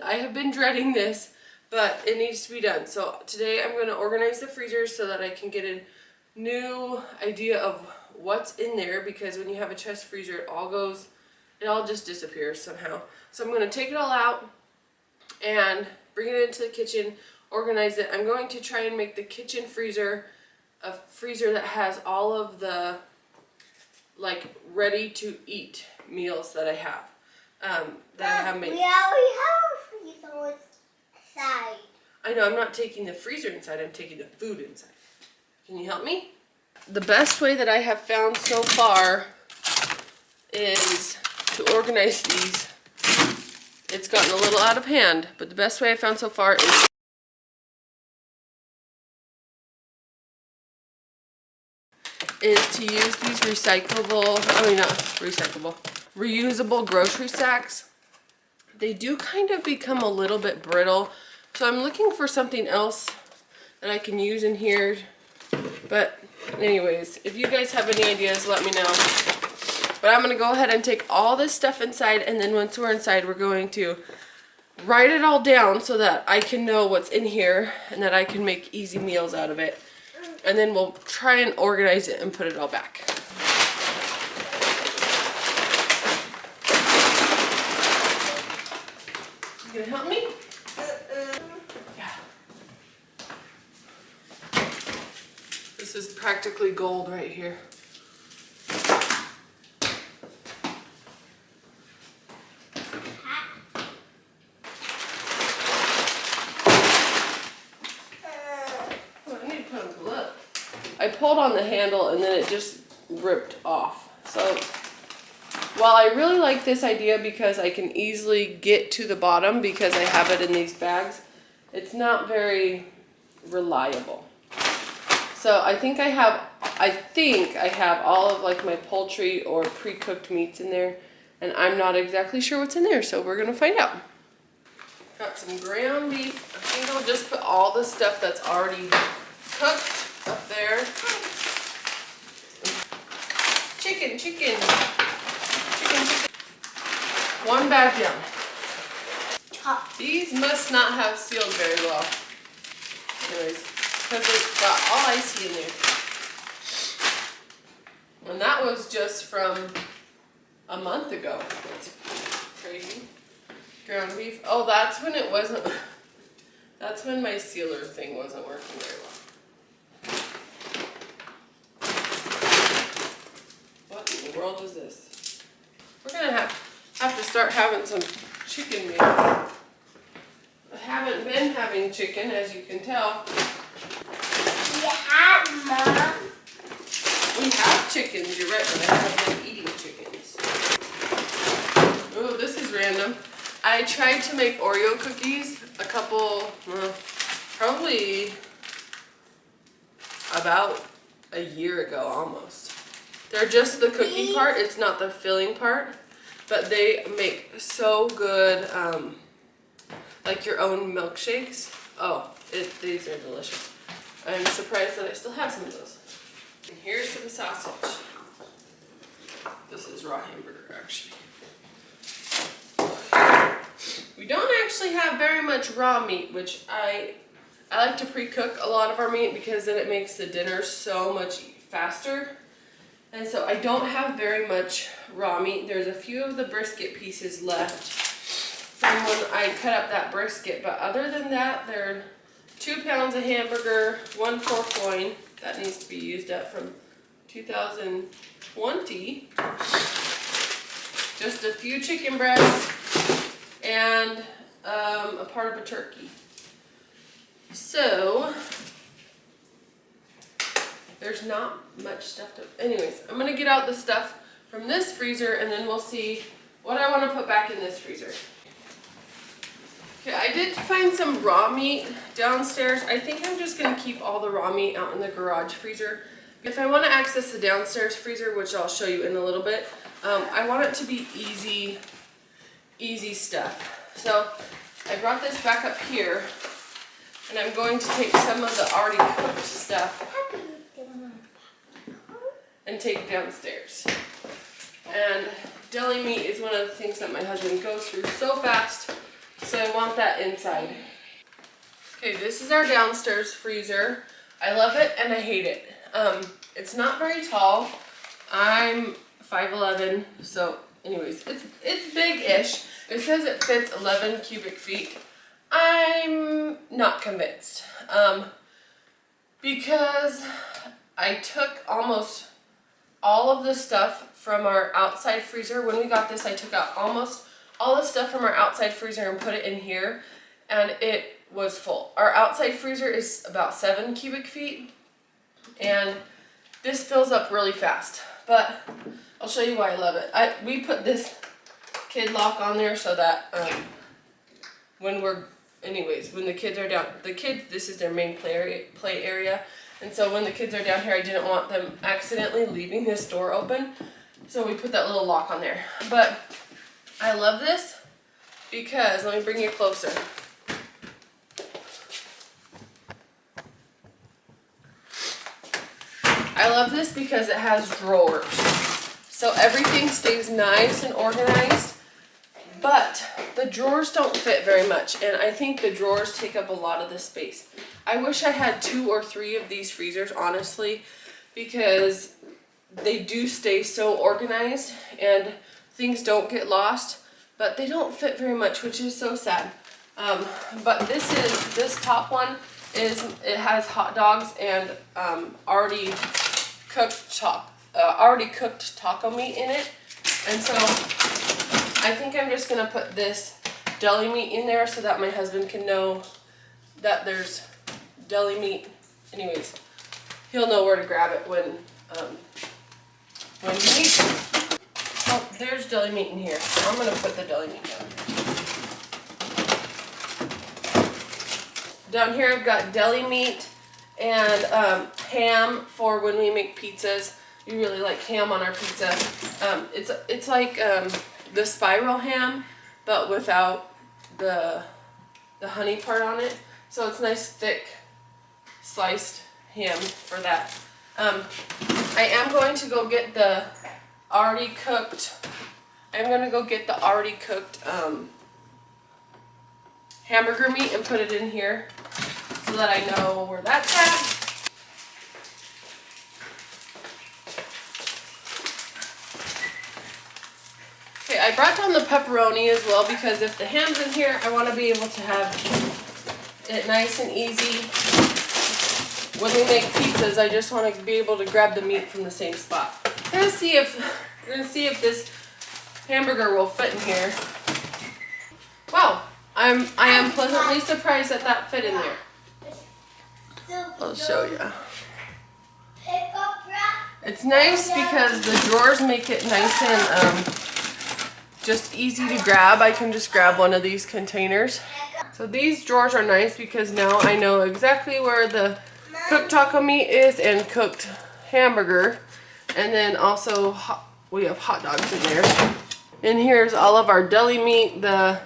I have been dreading this, but it needs to be done. So today I'm going to organize the freezers so that I can get a new idea of what's in there, because when you have a chest freezer, it all just disappears somehow. So I'm going to take it all out and bring it into the kitchen, organize it. I'm going to try and make the kitchen freezer a freezer that has all of the like ready to eat meals that I have. That I have made. We already have a freezer inside. I know, I'm not taking the freezer inside, I'm taking the food inside. Can you help me? The best way that I have found so far is to organize these. It's gotten a little out of hand, but the best way I found so far is to use these reusable grocery sacks. They do kind of become a little bit brittle, so I'm looking for something else that I can use in here. But anyways, if you guys have any ideas, let me know. But I'm going to go ahead and take all this stuff inside, and then once we're inside, we're going to write it all down so that I can know what's in here and that I can make easy meals out of it. And then we'll try and organize it and put it all back. You gonna help me? Yeah. This is practically gold right here. I pulled on the handle and then it just ripped off. So while I really like this idea because I can easily get to the bottom because I have it in these bags, it's not very reliable. So I think I have all of like my poultry or pre-cooked meats in there, and I'm not exactly sure what's in there, so we're gonna find out. Got some ground beef. I think I'll just put all the stuff that's already cooked up there. Chicken. One bag down. These must not have sealed very well. Anyways, because it's got all icy in there. And that was just from a month ago. That's crazy. Ground beef. Oh, that's when it wasn't. That's when my sealer thing wasn't working very well. What in the world is this? We're gonna have to start having some chicken meals. I haven't been having chicken, as you can tell. You have, Mom. We have chickens, you're right, but I haven't been eating chickens. Oh, this is random. I tried to make Oreo cookies probably about a year ago almost. They're just the cookie part, it's not the filling part, but they make so good, like your own milkshakes. Oh, these are delicious. I'm surprised that I still have some of those. And here's some sausage. This is raw hamburger, actually. We don't actually have very much raw meat, which I like to pre-cook a lot of our meat because then it makes the dinner so much faster. And so I don't have very much raw meat. There's a few of the brisket pieces left from when I cut up that brisket, but other than that, there are 2 pounds of hamburger, 1 pork loin that needs to be used up from 2020, just a few chicken breasts, and a part of a turkey. So there's not much stuff to, anyways, I'm gonna get out the stuff from this freezer and then we'll see what I want to put back in this freezer. Okay, I did find some raw meat downstairs. I think I'm just gonna keep all the raw meat out in the garage freezer. If I want to access the downstairs freezer, which I'll show you in a little bit, I want it to be easy stuff. So I brought this back up here and I'm going to take some of the already cooked stuff and take it downstairs. And deli meat is one of the things that my husband goes through so fast. So I want that inside. Okay, this is our downstairs freezer. I love it and I hate it. It's not very tall. I'm 5'11", so anyways, it's big-ish. It says it fits 11 cubic feet. I'm not convinced. Because I took almost all of the stuff from our outside freezer. When we got this, I took out almost all the stuff from our outside freezer and put it in here, and it was full. Our outside freezer is about 7 cubic feet, and this fills up really fast. But I'll show you why I love it. We put this kid lock on there so that when the kids are down, this is their main play area. And so when the kids are down here, I didn't want them accidentally leaving this door open. So we put that little lock on there. But I love this because, let me bring you closer. I love this because it has drawers. So everything stays nice and organized. But the drawers don't fit very much, and I think the drawers take up a lot of the space. I wish I had 2 or 3 of these freezers, honestly, because they do stay so organized and things don't get lost, but they don't fit very much, which is so sad. But this top one it has hot dogs and already cooked taco meat in it, and so I think I'm just gonna put this deli meat in there so that my husband can know that there's deli meat. Anyways, he'll know where to grab it when he needs it. Oh, there's deli meat in here. I'm gonna put the deli meat down. Down here I've got deli meat and ham for when we make pizzas. We really like ham on our pizza. It's like the spiral ham, but without the honey part on it. So it's nice thick sliced ham for that. I am going to go get the already cooked hamburger meat and put it in here so that I know where that's at. Okay, I brought down the pepperoni as well because if the ham's in here, I want to be able to have it nice and easy. When we make pizzas, I just want to be able to grab the meat from the same spot. We're gonna see if this hamburger will fit in here. Wow, I am pleasantly surprised that fit in there. I'll show you. It's nice because the drawers make it nice and just easy to grab. I can just grab one of these containers. So these drawers are nice because now I know exactly where the cooked taco meat is and cooked hamburger. And then also we have hot dogs in there. And here's all of our deli meat, the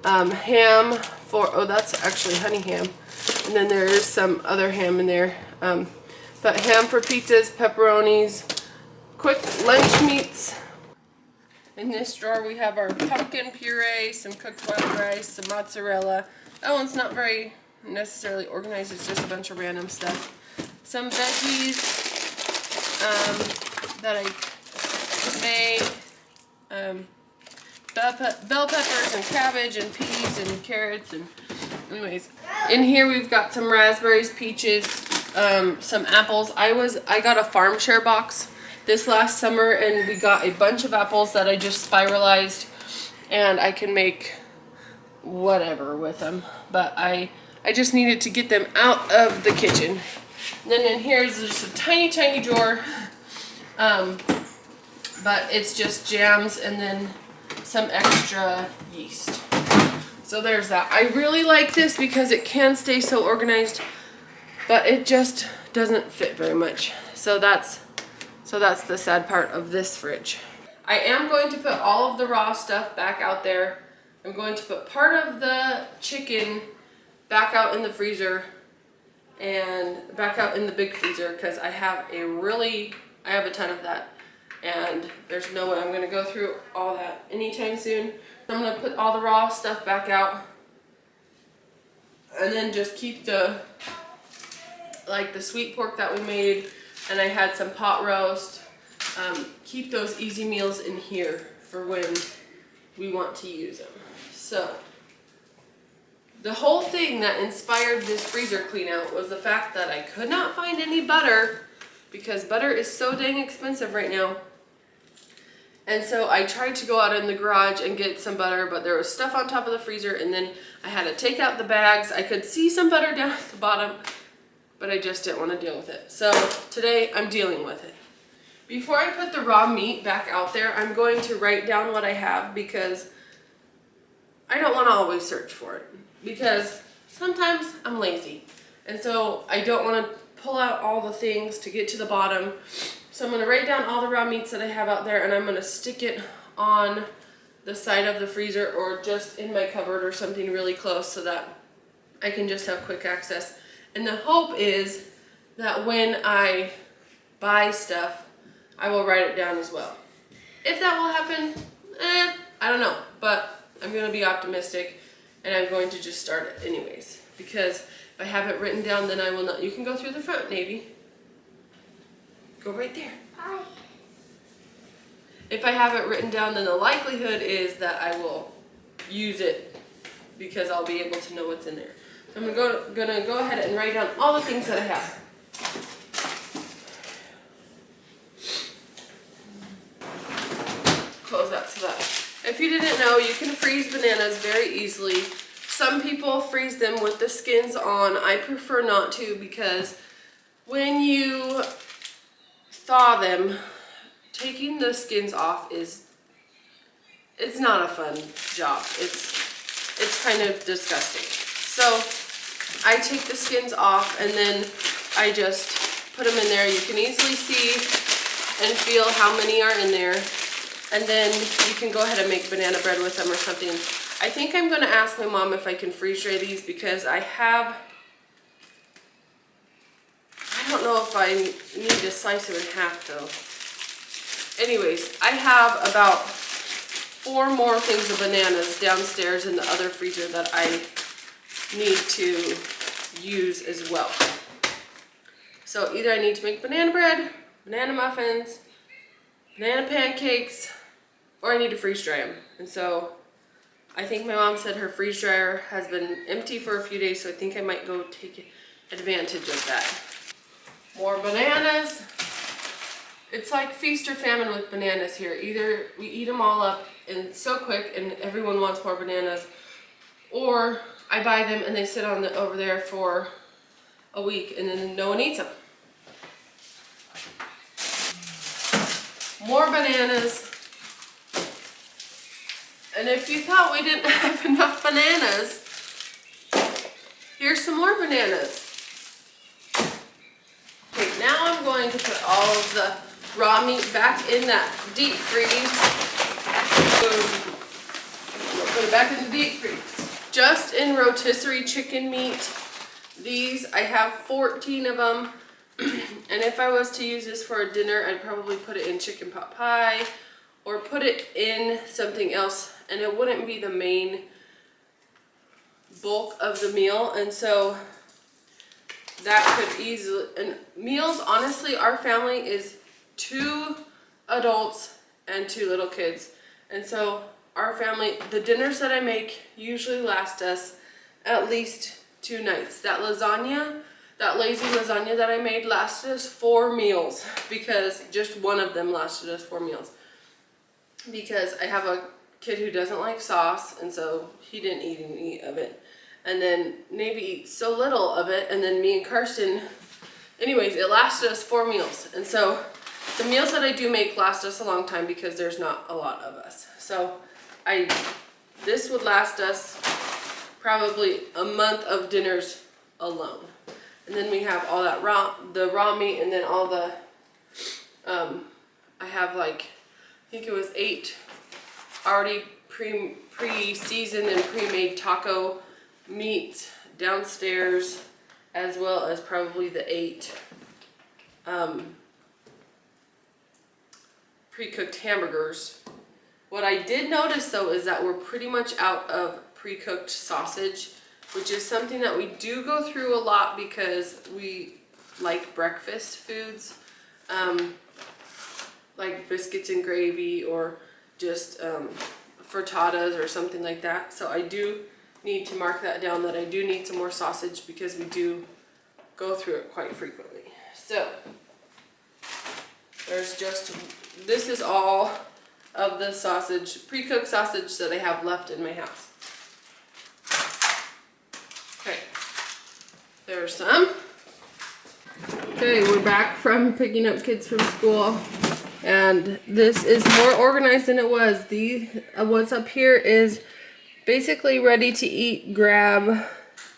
ham for, that's actually honey ham. And then there is some other ham in there. But ham for pizzas, pepperonis, quick lunch meats. In this drawer we have our pumpkin puree, some cooked white rice, some mozzarella. That one's not very necessarily organized, it's just a bunch of random stuff. Some veggies that I made. Bell peppers and cabbage and peas and carrots and anyways. In here we've got some raspberries, peaches, some apples. I got a farm share box this last summer and we got a bunch of apples that I just spiralized and I can make whatever with them. But I just needed to get them out of the kitchen. And then in here is just a tiny, tiny drawer. But it's just jams and then some extra yeast. So there's that. I really like this because it can stay so organized, but it just doesn't fit very much. So that's the sad part of this fridge. I am going to put all of the raw stuff back out there. I'm going to put part of the chicken back out in the freezer and back out in the big freezer because I have a ton of that. And there's no way I'm going to go through all that anytime soon. I'm gonna put all the raw stuff back out, and then just keep the sweet pork that we made, and I had some pot roast. Keep those easy meals in here for when we want to use them. So the whole thing that inspired this freezer clean out was the fact that I could not find any butter, because butter is so dang expensive right now. And so I tried to go out in the garage and get some butter, but there was stuff on top of the freezer, and then I had to take out the bags. I could see some butter down at the bottom, but I just didn't want to deal with it. So today I'm dealing with it. Before I put the raw meat back out there, I'm going to write down what I have, because I don't want to always search for it, because sometimes I'm lazy. And so I don't want to pull out all the things to get to the bottom. So I'm going to write down all the raw meats that I have out there, and I'm going to stick it on the side of the freezer or just in my cupboard or something really close, so that I can just have quick access. And the hope is that when I buy stuff, I will write it down as well. If that will happen, I don't know, but I'm going to be optimistic, and I'm going to just start it anyways, because if I have it written down, then I will not. You can go through the front, Navy. Go right there. Hi. If I have it written down, then the likelihood is that I will use it, because I'll be able to know what's in there. So I'm gonna go ahead and write down all the things that I have. Close that so that if you didn't know, you can freeze bananas very easily. Some people freeze them with the skins on. I prefer not to, because when you thaw them, taking the skins off it's not a fun job. It's kind of disgusting. So I take the skins off, and then I just put them in there. You can easily see and feel how many are in there, and then you can go ahead and make banana bread with them or something. I think I'm going to ask my mom if I can freeze dry these, because I don't know if I need to slice them in half though. Anyways, I have about 4 more things of bananas downstairs in the other freezer that I need to use as well. So either I need to make banana bread, banana muffins, banana pancakes, or I need to freeze dry them. And so I think my mom said her freeze dryer has been empty for a few days, so I think I might go take advantage of that. More bananas. It's like feast or famine with bananas here. Either we eat them all up and so quick and everyone wants more bananas, or I buy them and they sit on over there for a week and then no one eats them. More bananas. And if you thought we didn't have enough bananas, here's some more bananas. Okay, now I'm going to put all of the raw meat back in that deep freeze. Boom. Put it back in the deep freeze. Just in rotisserie chicken meat. These, I have 14 of them. And if I was to use this for a dinner, I'd probably put it in chicken pot pie or put it in something else, and it wouldn't be the main bulk of the meal. And so that could easily, and meals, honestly, our family is 2 adults and 2 little kids. And so our family, the dinners that I make usually last us at least 2 nights. That lasagna, that lazy lasagna that I made lasted us 4 meals, because just one of them lasted us 4 meals. Because I have a kid who doesn't like sauce, and so he didn't eat any of it. And then Navy eats so little of it, and then me and Karsten, anyways, it lasted us 4 meals. And so the meals that I do make last us a long time, because there's not a lot of us. So this would last us probably a month of dinners alone. And then we have all that the raw meat, and then all the, I have like, I think it was 8 already pre-seasoned and pre-made taco meat downstairs, as well as probably the 8 pre-cooked hamburgers What I did notice though is that we're pretty much out of pre-cooked sausage, which is something that we do go through a lot because we like breakfast foods, like biscuits and gravy or just frittatas or something like that. So I do need to mark that down, that I do need some more sausage because we do go through it quite frequently. So there's just, this is all of the sausage, pre-cooked sausage that I have left in my house. Okay, there's some. Okay, we're back from picking up kids from school, and this is more organized than it was. What's up here is basically ready to eat, grab,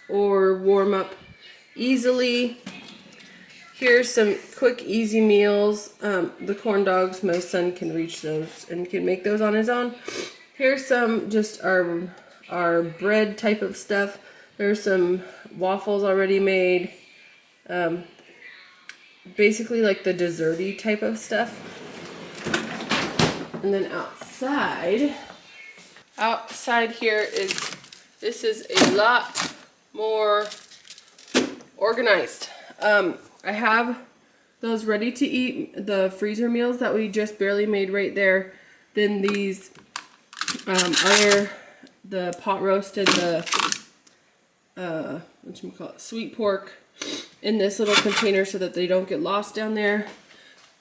or warm up easily. Here's some quick, easy meals. The corn dogs, my son can reach those and can make those on his own. Here's some just our bread type of stuff. There's some waffles already made. Basically like the desserty type of stuff. And then outside here this is a lot more organized. I have those ready to eat, the freezer meals that we just barely made right there. Then these the pot roast and the sweet pork in this little container so that they don't get lost down there.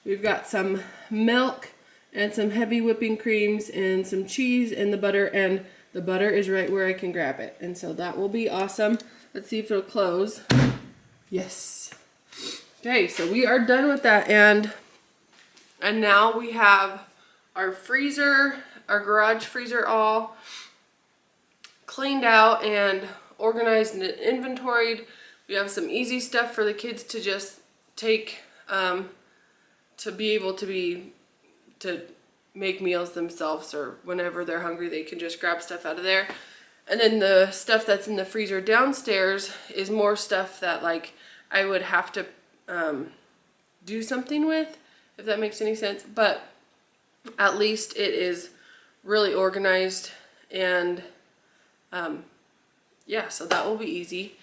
We've got some milk and some heavy whipping creams and some cheese and the butter, and the butter is right where I can grab it. And so that will be awesome. Let's see if it'll close. Yes. Okay, so we are done with that, and now we have our freezer, our garage freezer all cleaned out and organized and inventoried. We have some easy stuff for the kids to just take to be able to make meals themselves, or whenever they're hungry they can just grab stuff out of there. And then the stuff that's in the freezer downstairs is more stuff that like I would have to do something with, if that makes any sense. But at least it is really organized, and yeah, so that will be easy.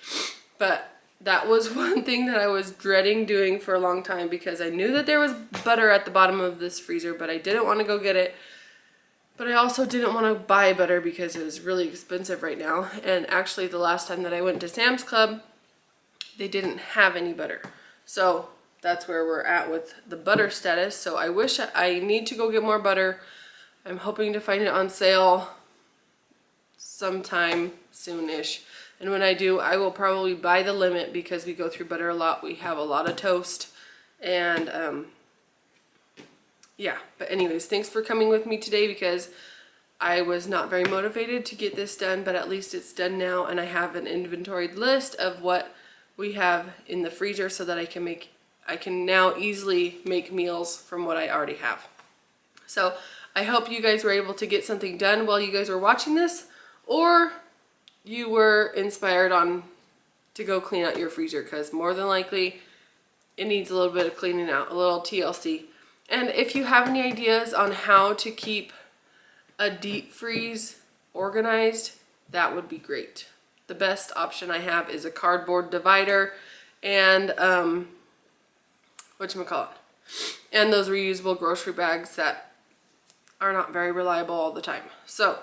But that was one thing that I was dreading doing for a long time, because I knew that there was butter at the bottom of this freezer, but I didn't want to go get it. But I also didn't want to buy butter because it was really expensive right now. And actually the last time that I went to Sam's Club, they didn't have any butter. So that's where we're at with the butter status. So I need to go get more butter. I'm hoping to find it on sale sometime soon-ish. And when I do, I will probably buy the limit, because we go through butter a lot. We have a lot of toast. And yeah, but anyways, thanks for coming with me today, because I was not very motivated to get this done, but at least it's done now, and I have an inventoried list of what we have in the freezer so that I can now easily make meals from what I already have. So I hope you guys were able to get something done while you guys were watching this, or you were inspired to go clean out your freezer, because more than likely it needs a little bit of cleaning out, a little TLC. And if you have any ideas on how to keep a deep freeze organized, that would be great. The best option I have is a cardboard divider and whatchamacallit, and those reusable grocery bags that are not very reliable all the time. So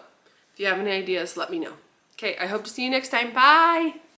if you have any ideas, let me know. Okay, I hope to see you next time. Bye!